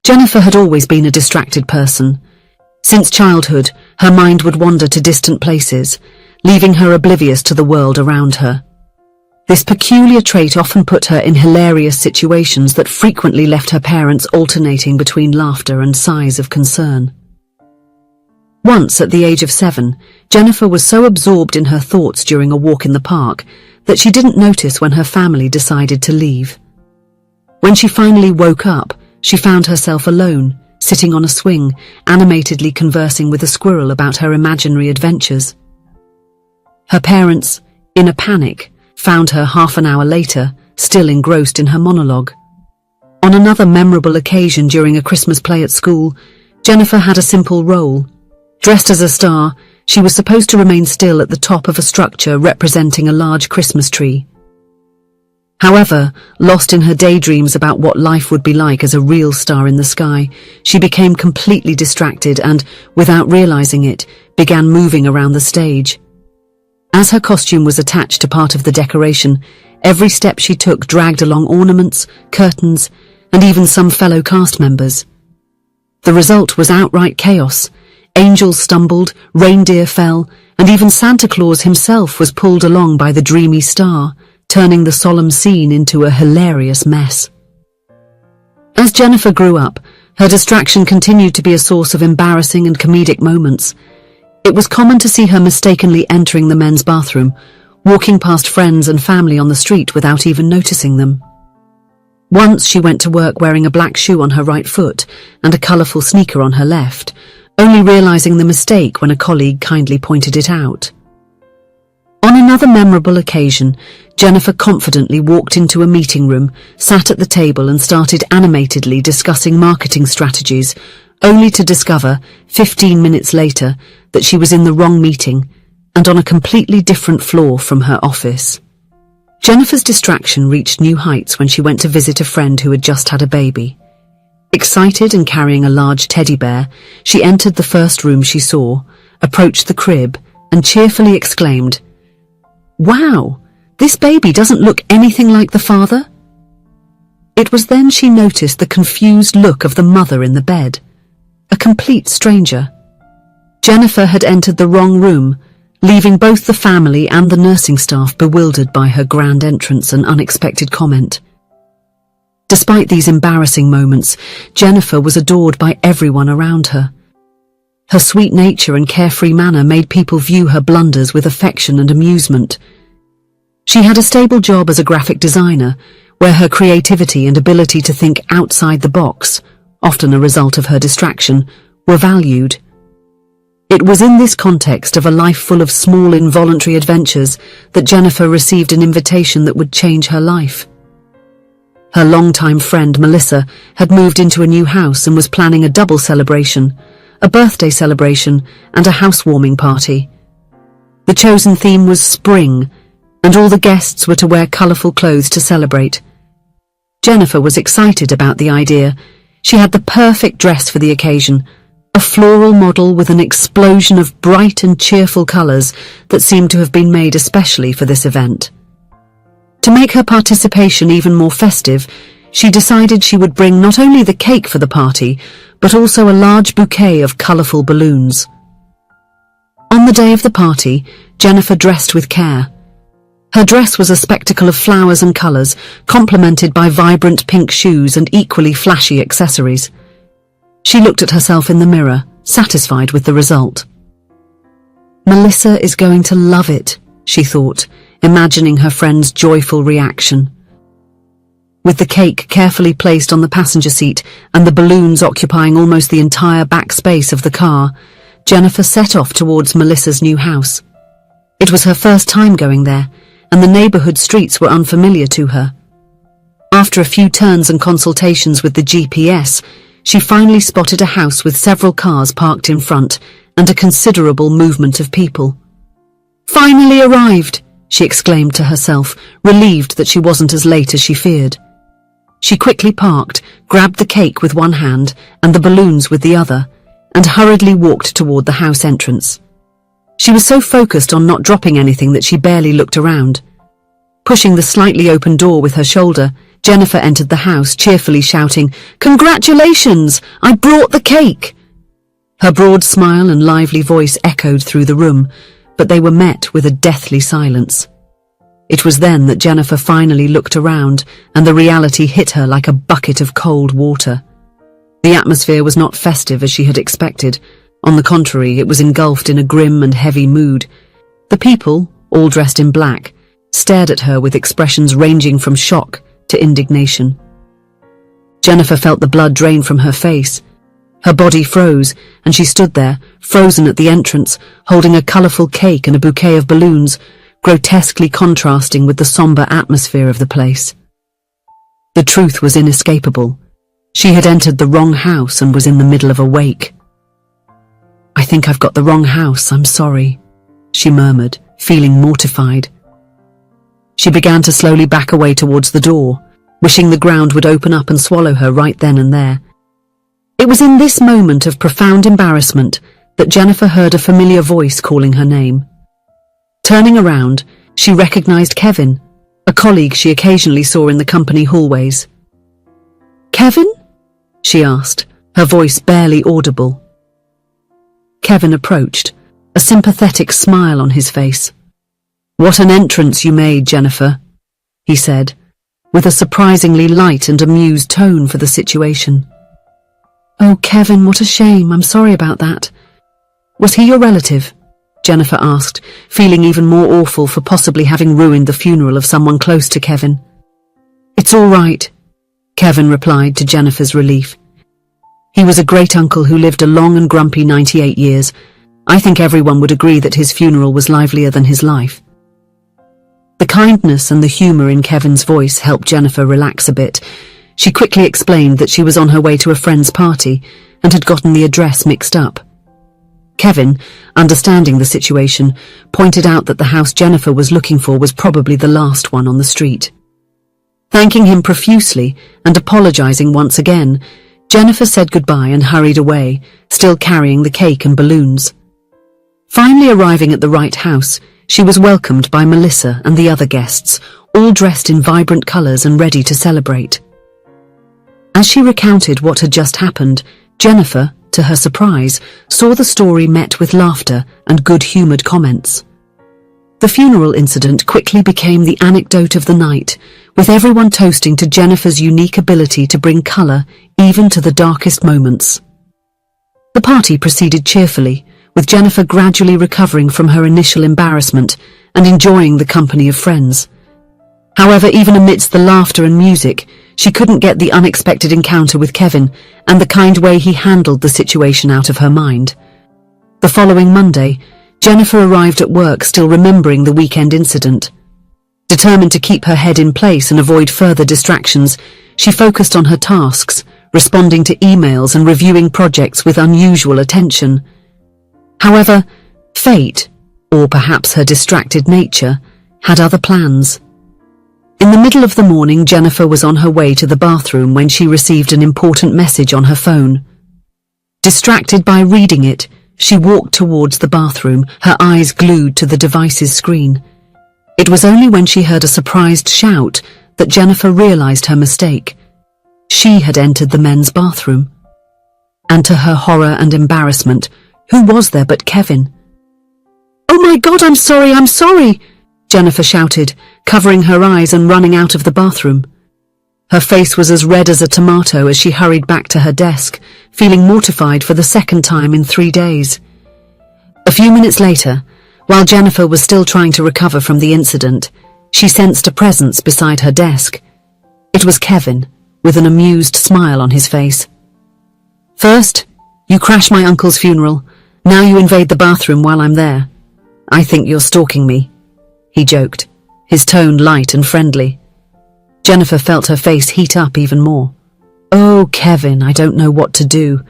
Jennifer had always been a distracted person. Since childhood, her mind would wander to distant places, leaving her oblivious to the world around her. This peculiar trait often put her in hilarious situations that frequently left her parents alternating between laughter and sighs of concern. Once, at the age of 7, Jennifer was so absorbed in her thoughts during a walk in the park that she didn't notice when her family decided to leave. When she finally woke up, she found herself alone, sitting on a swing, animatedly conversing with a squirrel about her imaginary adventures. Her parents, in a panic, found her half an hour later, still engrossed in her monologue. On another memorable occasion during a Christmas play at school, Jennifer had a simple role. Dressed as a star, she was supposed to remain still at the top of a structure representing a large Christmas tree. However, lost in her daydreams about what life would be like as a real star in the sky, she became completely distracted and, without realizing it, began moving around the stage. As her costume was attached to part of the decoration, every step she took dragged along ornaments, curtains, and even some fellow cast members. The result was outright chaos. Angels stumbled, reindeer fell, and even Santa Claus himself was pulled along by the dreamy star, turning the solemn scene into a hilarious mess. As Jennifer grew up, her distraction continued to be a source of embarrassing and comedic moments. It was common to see her mistakenly entering the men's bathroom, walking past friends and family on the street without even noticing them. Once she went to work wearing a black shoe on her right foot and a colourful sneaker on her left, only realising the mistake when a colleague kindly pointed it out. On another memorable occasion, Jennifer confidently walked into a meeting room, sat at the table and started animatedly discussing marketing strategies, only to discover, 15 minutes later, that she was in the wrong meeting and on a completely different floor from her office. Jennifer's distraction reached new heights when she went to visit a friend who had just had a baby. Excited and carrying a large teddy bear, she entered the first room she saw, approached the crib, and cheerfully exclaimed, "Wow, this baby doesn't look anything like the father." It was then she noticed the confused look of the mother in the bed, a complete stranger. Jennifer had entered the wrong room, leaving both the family and the nursing staff bewildered by her grand entrance and unexpected comment. Despite these embarrassing moments, Jennifer was adored by everyone around her. Her sweet nature and carefree manner made people view her blunders with affection and amusement. She had a stable job as a graphic designer, where her creativity and ability to think outside the box, often a result of her distraction, were valued. It was in this context of a life full of small involuntary adventures that Jennifer received an invitation that would change her life. Her longtime friend Melissa had moved into a new house and was planning a double celebration, a birthday celebration and a housewarming party. The chosen theme was spring, and all the guests were to wear colourful clothes to celebrate. Jennifer was excited about the idea. She had the perfect dress for the occasion, a floral model with an explosion of bright and cheerful colours that seemed to have been made especially for this event. To make her participation even more festive, she decided she would bring not only the cake for the party, but also a large bouquet of colourful balloons. On the day of the party, Jennifer dressed with care. Her dress was a spectacle of flowers and colours, complemented by vibrant pink shoes and equally flashy accessories. She looked at herself in the mirror, satisfied with the result. "Melissa is going to love it," she thought, imagining her friend's joyful reaction. With the cake carefully placed on the passenger seat and the balloons occupying almost the entire back space of the car, Jennifer set off towards Melissa's new house. It was her first time going there, and the neighbourhood streets were unfamiliar to her. After a few turns and consultations with the GPS, she finally spotted a house with several cars parked in front and a considerable movement of people. "Finally arrived!" she exclaimed to herself, relieved that she wasn't as late as she feared. She quickly parked, grabbed the cake with one hand and the balloons with the other, and hurriedly walked toward the house entrance. She was so focused on not dropping anything that she barely looked around. Pushing the slightly open door with her shoulder, Jennifer entered the house, cheerfully shouting, "Congratulations! I brought the cake!" Her broad smile and lively voice echoed through the room, but they were met with a deathly silence. It was then that Jennifer finally looked around, and the reality hit her like a bucket of cold water. The atmosphere was not festive as she had expected. On the contrary, it was engulfed in a grim and heavy mood. The people, all dressed in black, stared at her with expressions ranging from shock to indignation. Jennifer felt the blood drain from her face. Her body froze, and she stood there, frozen at the entrance, holding a colourful cake and a bouquet of balloons, grotesquely contrasting with the sombre atmosphere of the place. The truth was inescapable. She had entered the wrong house and was in the middle of a wake. "I think I've got the wrong house, I'm sorry," she murmured, feeling mortified. She began to slowly back away towards the door, wishing the ground would open up and swallow her right then and there. It was in this moment of profound embarrassment that Jennifer heard a familiar voice calling her name. Turning around, she recognized Kevin, a colleague she occasionally saw in the company hallways. "Kevin?" she asked, her voice barely audible. Kevin approached, a sympathetic smile on his face. "What an entrance you made, Jennifer," he said, with a surprisingly light and amused tone for the situation. "Oh, Kevin, what a shame. I'm sorry about that." "Was he your relative?" Jennifer asked, feeling even more awful for possibly having ruined the funeral of someone close to Kevin. "It's all right," Kevin replied to Jennifer's relief. "He was a great uncle who lived a long and grumpy 98 years. I think everyone would agree that his funeral was livelier than his life." The kindness and the humour in Kevin's voice helped Jennifer relax a bit. She quickly explained that she was on her way to a friend's party and had gotten the address mixed up. Kevin, understanding the situation, pointed out that the house Jennifer was looking for was probably the last one on the street. Thanking him profusely and apologising once again, Jennifer said goodbye and hurried away, still carrying the cake and balloons. Finally arriving at the right house, she was welcomed by Melissa and the other guests, all dressed in vibrant colours and ready to celebrate. As she recounted what had just happened, Jennifer, to her surprise, saw the story met with laughter and good-humoured comments. The funeral incident quickly became the anecdote of the night, with everyone toasting to Jennifer's unique ability to bring colour even to the darkest moments. The party proceeded cheerfully, with Jennifer gradually recovering from her initial embarrassment and enjoying the company of friends. However, even amidst the laughter and music, she couldn't get the unexpected encounter with Kevin and the kind way he handled the situation out of her mind. The following Monday, Jennifer arrived at work still remembering the weekend incident. Determined to keep her head in place and avoid further distractions, she focused on her tasks, responding to emails and reviewing projects with unusual attention. However, fate, or perhaps her distracted nature, had other plans. In the middle of the morning, Jennifer was on her way to the bathroom when she received an important message on her phone. Distracted by reading it, she walked towards the bathroom, her eyes glued to the device's screen. It was only when she heard a surprised shout that Jennifer realized her mistake. She had entered the men's bathroom. And to her horror and embarrassment, who was there but Kevin? "Oh my God, I'm sorry," Jennifer shouted, covering her eyes and running out of the bathroom. Her face was as red as a tomato as she hurried back to her desk, feeling mortified for the second time in 3 days. A few minutes later, while Jennifer was still trying to recover from the incident, she sensed a presence beside her desk. It was Kevin, with an amused smile on his face. "First, you crash my uncle's funeral. Now you invade the bathroom while I'm there. I think you're stalking me," he joked, his tone light and friendly. Jennifer felt her face heat up even more. "Oh, Kevin, I don't know what to do.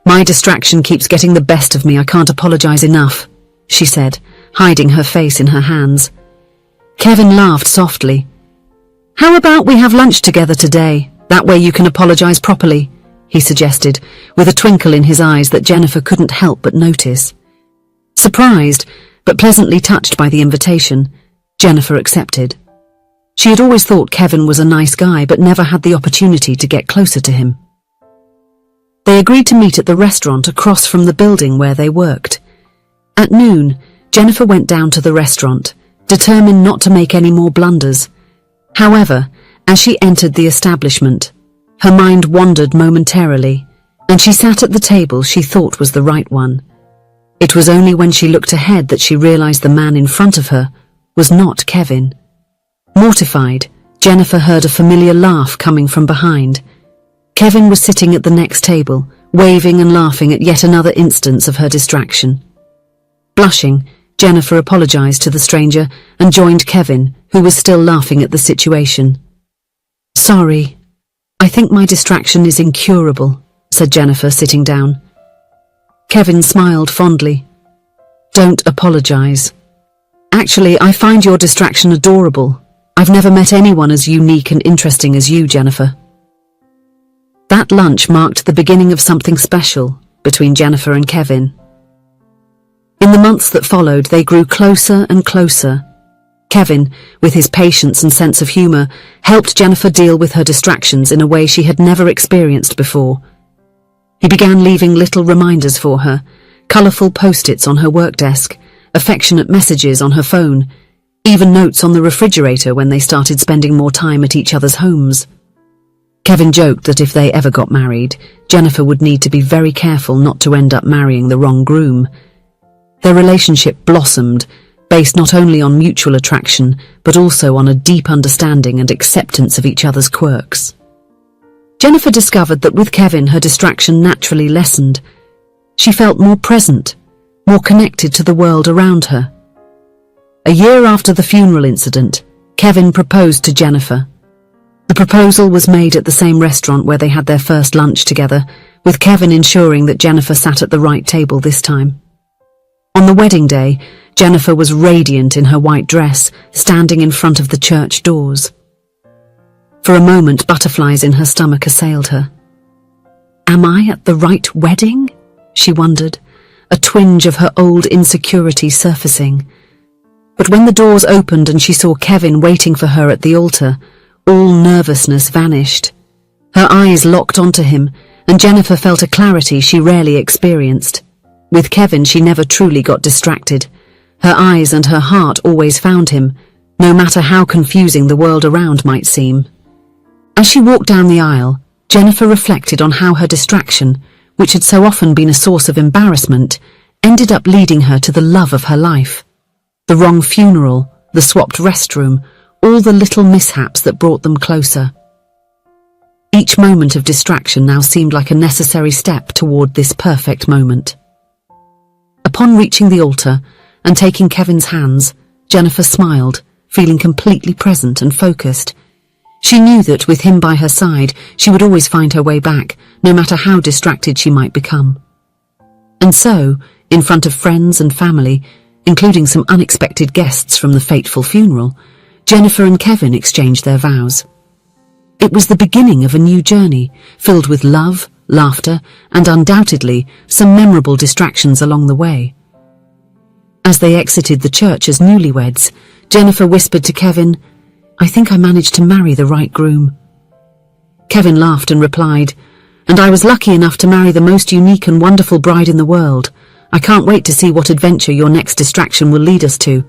My distraction keeps getting the best of me. I can't apologize enough," she said, hiding her face in her hands. Kevin laughed softly. "How about we have lunch together today? That way you can apologize properly," he suggested, with a twinkle in his eyes that Jennifer couldn't help but notice. Surprised, but pleasantly touched by the invitation, Jennifer accepted. She had always thought Kevin was a nice guy, but never had the opportunity to get closer to him. They agreed to meet at the restaurant across from the building where they worked. At noon, Jennifer went down to the restaurant, determined not to make any more blunders. However, as she entered the establishment, her mind wandered momentarily, and she sat at the table she thought was the right one. It was only when she looked ahead that she realized the man in front of her was not Kevin. Mortified, Jennifer heard a familiar laugh coming from behind. Kevin was sitting at the next table, waving and laughing at yet another instance of her distraction. Blushing, Jennifer apologized to the stranger and joined Kevin, who was still laughing at the situation. "Sorry, I think my distraction is incurable," said Jennifer, sitting down. Kevin smiled fondly. "Don't apologize. Actually, I find your distraction adorable. I've never met anyone as unique and interesting as you, Jennifer." That lunch marked the beginning of something special between Jennifer and Kevin. In the months that followed, they grew closer and closer. Kevin, with his patience and sense of humor, helped Jennifer deal with her distractions in a way she had never experienced before. He began leaving little reminders for her, colorful post-its on her work desk, affectionate messages on her phone, even notes on the refrigerator when they started spending more time at each other's homes. Kevin joked that if they ever got married, Jennifer would need to be very careful not to end up marrying the wrong groom. Their relationship blossomed, based not only on mutual attraction, but also on a deep understanding and acceptance of each other's quirks. Jennifer discovered that with Kevin, her distraction naturally lessened. She felt more present, more connected to the world around her. A year after the funeral incident, Kevin proposed to Jennifer. The proposal was made at the same restaurant where they had their first lunch together, with Kevin ensuring that Jennifer sat at the right table this time. On the wedding day, Jennifer was radiant in her white dress, standing in front of the church doors. For a moment, butterflies in her stomach assailed her. "Am I at the right wedding?" she wondered, a twinge of her old insecurity surfacing. But when the doors opened and she saw Kevin waiting for her at the altar, all nervousness vanished. Her eyes locked onto him, and Jennifer felt a clarity she rarely experienced. With Kevin, she never truly got distracted. Her eyes and her heart always found him, no matter how confusing the world around might seem. As she walked down the aisle, Jennifer reflected on how her distraction, which had so often been a source of embarrassment, ended up leading her to the love of her life. The wrong funeral, the swapped restroom, all the little mishaps that brought them closer. Each moment of distraction now seemed like a necessary step toward this perfect moment. Upon reaching the altar and taking Kevin's hands, Jennifer smiled, feeling completely present and focused. She knew that with him by her side, she would always find her way back, no matter how distracted she might become. And so, in front of friends and family, including some unexpected guests from the fateful funeral, Jennifer and Kevin exchanged their vows. It was the beginning of a new journey, filled with love, laughter, and undoubtedly some memorable distractions along the way. As they exited the church as newlyweds, Jennifer whispered to Kevin, "I think I managed to marry the right groom." Kevin laughed and replied, "And I was lucky enough to marry the most unique and wonderful bride in the world. I can't wait to see what adventure your next distraction will lead us to."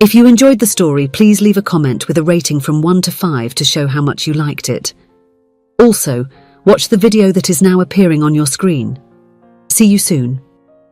If you enjoyed the story, please leave a comment with a rating from 1 to 5 to show how much you liked it. Also, watch the video that is now appearing on your screen. See you soon.